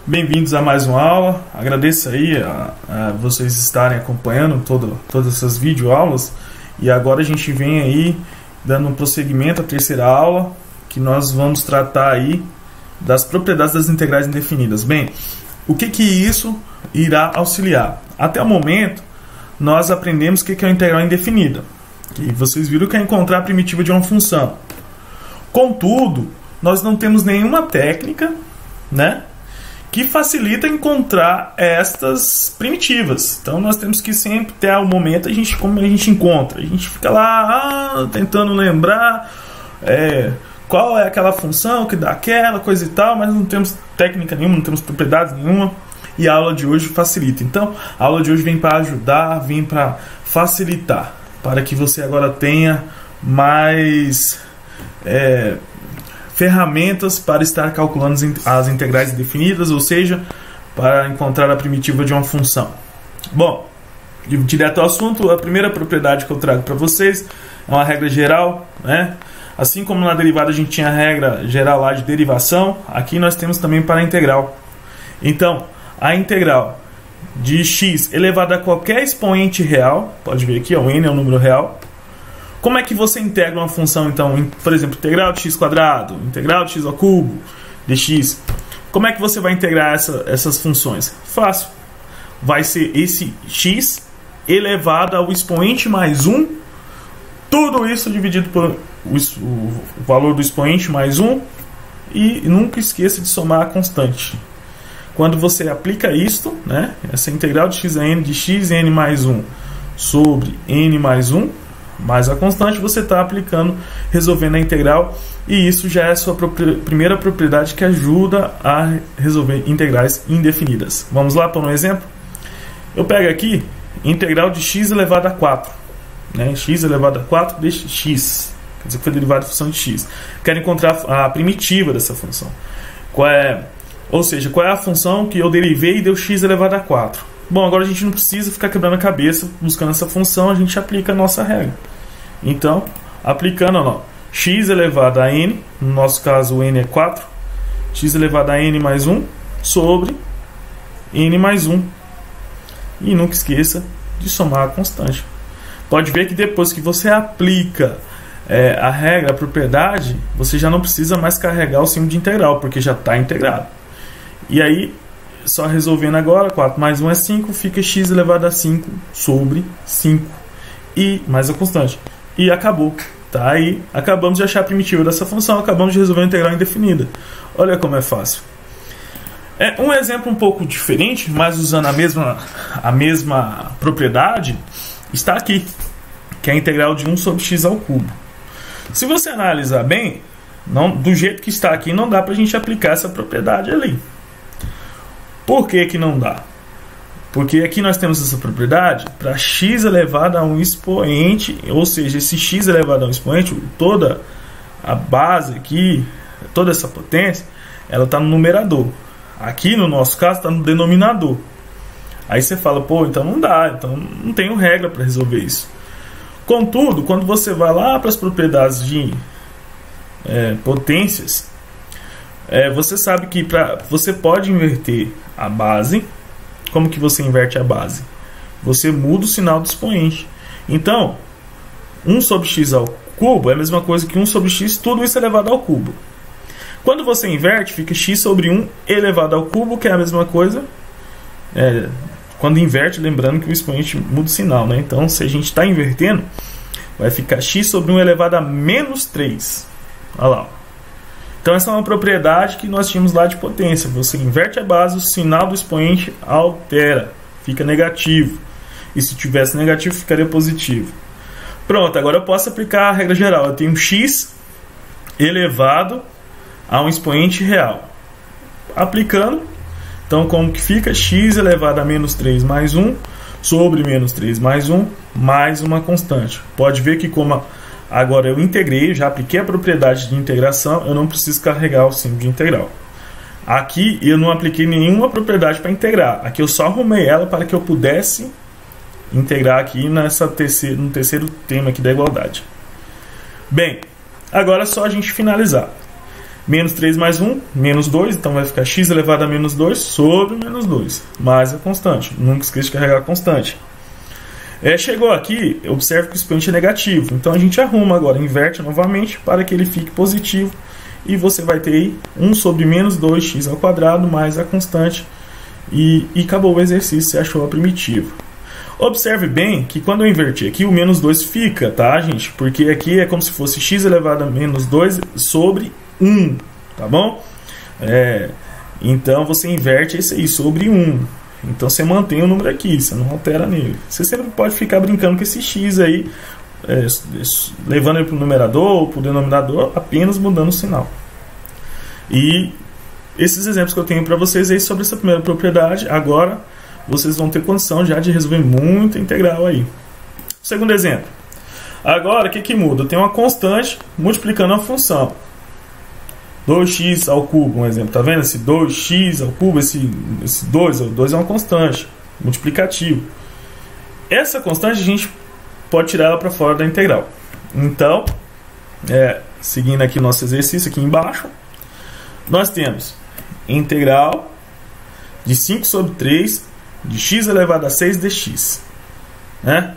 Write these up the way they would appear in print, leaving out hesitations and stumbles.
Bem-vindos a mais uma aula. Agradeço aí a vocês estarem acompanhando todas essas videoaulas. E agora a gente vem aí dando um prosseguimento à terceira aula, que nós vamos tratar aí das propriedades das integrais indefinidas. Bem, o que isso irá auxiliar? Até o momento, nós aprendemos o que é uma integral indefinida. E vocês viram que é encontrar a primitiva de uma função. Contudo, nós não temos nenhuma técnica, né, que facilita encontrar estas primitivas. Então nós temos que sempre ter o momento como a gente encontra. A gente fica lá tentando lembrar qual é aquela função que dá aquela coisa e tal, mas não temos técnica nenhuma, não temos propriedade nenhuma. E a aula de hoje facilita. Então a aula de hoje vem para ajudar, vem para facilitar, para que você agora tenha mais ferramentas para estar calculando as integrais indefinidas, ou seja, para encontrar a primitiva de uma função. Bom, direto ao assunto, a primeira propriedade que eu trago para vocês é uma regra geral, né? Assim como na derivada a gente tinha a regra geral lá de derivação, aqui nós temos também para a integral. Então, a integral de x elevado a qualquer expoente real, pode ver aqui, o n é um número real. Como é que você integra uma função, então, por exemplo, integral de x², integral de x ao cubo, dx? Como é que você vai integrar essas funções? Fácil. Vai ser esse x elevado ao expoente mais 1, tudo isso dividido por o valor do expoente mais 1, e nunca esqueça de somar a constante. Quando você aplica isto, né, essa integral de x a n de x n mais 1 sobre n mais 1, mais a constante, você está aplicando, resolvendo a integral, e isso já é a sua primeira propriedade que ajuda a resolver integrais indefinidas. Vamos lá para um exemplo? Eu pego aqui integral de x elevado a 4, né? X elevado a 4 de x, quer dizer que foi derivada da função de x. Quero encontrar a primitiva dessa função. Ou seja, qual é a função que eu derivei e deu x elevado a 4? Bom, agora a gente não precisa ficar quebrando a cabeça buscando essa função, a gente aplica a nossa regra. Então, aplicando x elevado a n, no nosso caso o n é 4, x elevado a n mais 1 sobre n mais 1. E nunca esqueça de somar a constante. Pode ver que depois que você aplica a regra, a propriedade, você já não precisa mais carregar o símbolo de integral, porque já está integrado. E aí, só resolvendo agora, 4 mais 1 é 5, fica x elevado a 5 sobre 5. E mais a constante. E acabou. Tá? Aí acabamos de achar a primitiva dessa função, acabamos de resolver a integral indefinida. Olha como é fácil. É um exemplo um pouco diferente, mas usando a mesma propriedade, está aqui, que é a integral de 1 sobre x ao cubo. Se você analisar bem, do jeito que está aqui, não dá para a gente aplicar essa propriedade ali. Por que não dá? Porque aqui nós temos essa propriedade para x elevado a um expoente, ou seja, esse x elevado a um expoente, toda a base aqui, toda essa potência, ela está no numerador. Aqui no nosso caso está no denominador. Aí você fala, pô, então não dá, então não tenho regra para resolver isso. Contudo, quando você vai lá para as propriedades de potências, você sabe que você pode inverter a base. Como que você inverte a base? Você muda o sinal do expoente. Então, 1 sobre x ao cubo é a mesma coisa que 1 sobre x, tudo isso elevado ao cubo. Quando você inverte, fica x sobre 1 elevado ao cubo, que é a mesma coisa. Quando inverte, lembrando que o expoente muda o sinal, né? Então, se a gente está invertendo, vai ficar x sobre 1 elevado a menos 3. Olha lá. Então essa é uma propriedade que nós tínhamos lá de potência. Você inverte a base, o sinal do expoente altera, fica negativo. E se tivesse negativo, ficaria positivo. Pronto, agora eu posso aplicar a regra geral. Eu tenho x elevado a um expoente real. Aplicando, então como que fica? X elevado a menos 3 mais 1 sobre menos 3 mais 1 mais uma constante. Pode ver que como agora eu integrei, já apliquei a propriedade de integração, eu não preciso carregar o símbolo de integral. Aqui eu não apliquei nenhuma propriedade para integrar. Aqui eu só arrumei ela para que eu pudesse integrar aqui no terceiro tema aqui da igualdade. Bem, agora é só a gente finalizar. Menos 3 mais 1, menos 2, então vai ficar x elevado a menos 2 sobre menos 2, mais a constante. Nunca esqueça de carregar a constante. Chegou aqui, observe que o expoente é negativo, então a gente arruma agora, inverte novamente para que ele fique positivo, e você vai ter aí 1 sobre menos 2x ao quadrado mais a constante, e acabou o exercício, você achou a primitiva. Observe bem que quando eu inverti aqui, o menos 2 fica, tá, gente? Porque aqui é como se fosse x elevado a menos 2 sobre 1, tá bom? Então você inverte isso aí, sobre 1. Então você mantém o número aqui, você não altera nele. Você sempre pode ficar brincando com esse x aí, levando ele para o numerador ou para o denominador, apenas mudando o sinal. E esses exemplos que eu tenho para vocês aí sobre essa primeira propriedade, agora vocês vão ter condição já de resolver muita integral aí. Segundo exemplo. Agora, o que muda? Eu tenho uma constante multiplicando a função. 2x ao cubo, um exemplo, tá vendo? Esse 2x ao cubo, esse 2, o 2 é uma constante, multiplicativo. Essa constante a gente pode tirar ela para fora da integral. Então, seguindo aqui nosso exercício aqui embaixo, nós temos integral de 5 sobre 3 de x elevado a 6 dx. Né?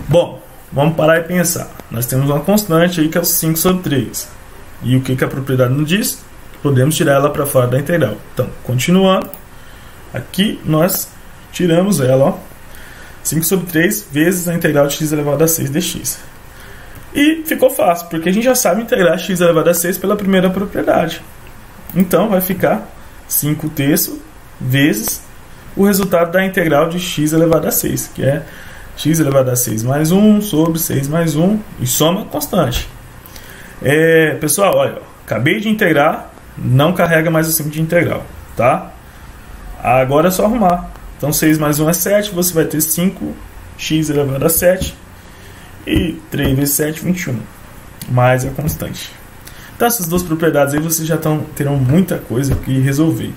Bom, vamos parar e pensar. Nós temos uma constante aí que é o 5 sobre 3. E o que a propriedade nos diz? Podemos tirar ela para fora da integral. Então, continuando, aqui nós tiramos ela, ó, 5 sobre 3 vezes a integral de x elevado a 6 dx. E ficou fácil, porque a gente já sabe integrar x elevado a 6 pela primeira propriedade. Então, vai ficar 5 terços vezes o resultado da integral de x elevado a 6, que é x elevado a 6 mais 1 sobre 6 mais 1, e soma constante. Pessoal, olha, acabei de integrar, não carrega mais o símbolo de integral, tá? Agora é só arrumar. Então 6 mais 1 é 7, você vai ter 5x elevado a 7, e 3 vezes 7, 21, mais a constante. Então essas duas propriedades aí vocês já terão muita coisa que resolver.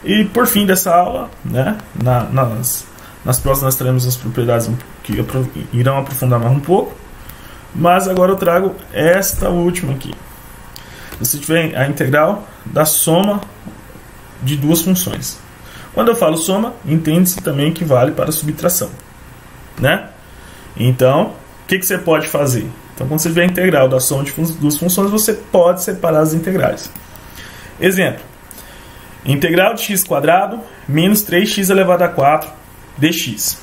E por fim dessa aula, né, nas próximas nós teremos as propriedades que irão aprofundar mais um pouco. Mas agora eu trago esta última aqui. Você tiver a integral da soma de duas funções. Quando eu falo soma, entende-se também que vale para subtração, né? Então, o que você pode fazer? Então, quando você tiver a integral da soma de duas funções, você pode separar as integrais. Exemplo. Integral de x² menos 3x elevado a 4 dx.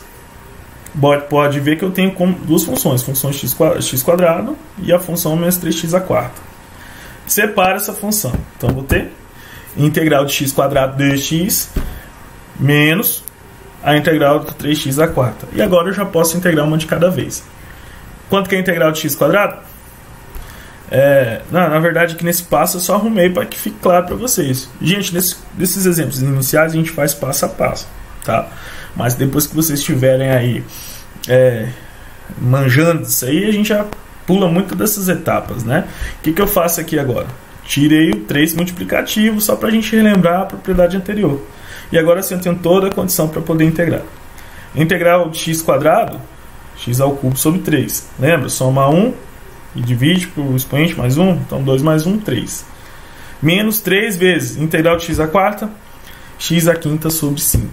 Pode ver que eu tenho como duas funções, função x² e a função menos 3x². Separa essa função. Então, vou ter integral de x² dx menos a integral de 3x². E agora eu já posso integrar uma de cada vez. Quanto que é a integral de x²? Na verdade, aqui nesse passo eu só arrumei para que fique claro para vocês. Gente, nesses exemplos iniciais a gente faz passo a passo, tá? Mas depois que vocês estiverem aí manjando isso aí, a gente já pula muito dessas etapas, né? O que eu faço aqui agora? Tirei o 3 multiplicativo só para a gente relembrar a propriedade anterior. E agora sim eu tenho toda a condição para poder integrar. Integral de x², x ao cubo sobre 3. Lembra? Soma 1 e divide por expoente mais 1. Então 2 mais 1, 3. Menos 3 vezes integral de x², x² sobre 5.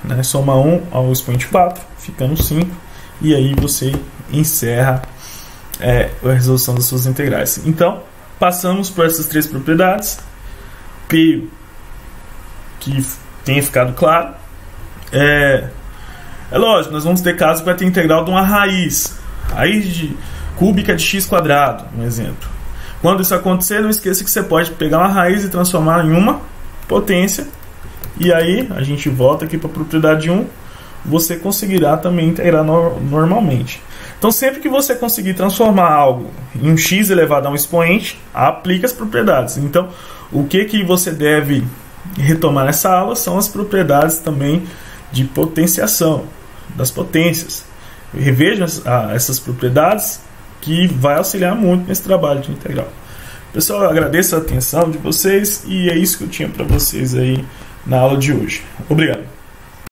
Né? Soma 1 ao expoente 4, ficando 5. E aí você encerra a resolução das suas integrais. Então, passamos por essas três propriedades. Creio que tenha ficado claro. É lógico, nós vamos ter casos que vai ter integral de uma raiz cúbica de x², um exemplo. Quando isso acontecer, não esqueça que você pode pegar uma raiz e transformar em uma potência. E aí, a gente volta aqui para a propriedade 1. Você conseguirá também integrar normalmente. Então, sempre que você conseguir transformar algo em um x elevado a um expoente, aplique as propriedades. Então, o que você deve retomar nessa aula são as propriedades também de potenciação, das potências. Revejam essas propriedades que vai auxiliar muito nesse trabalho de integral. Pessoal, eu agradeço a atenção de vocês e é isso que eu tinha para vocês aí na aula de hoje. Obrigado.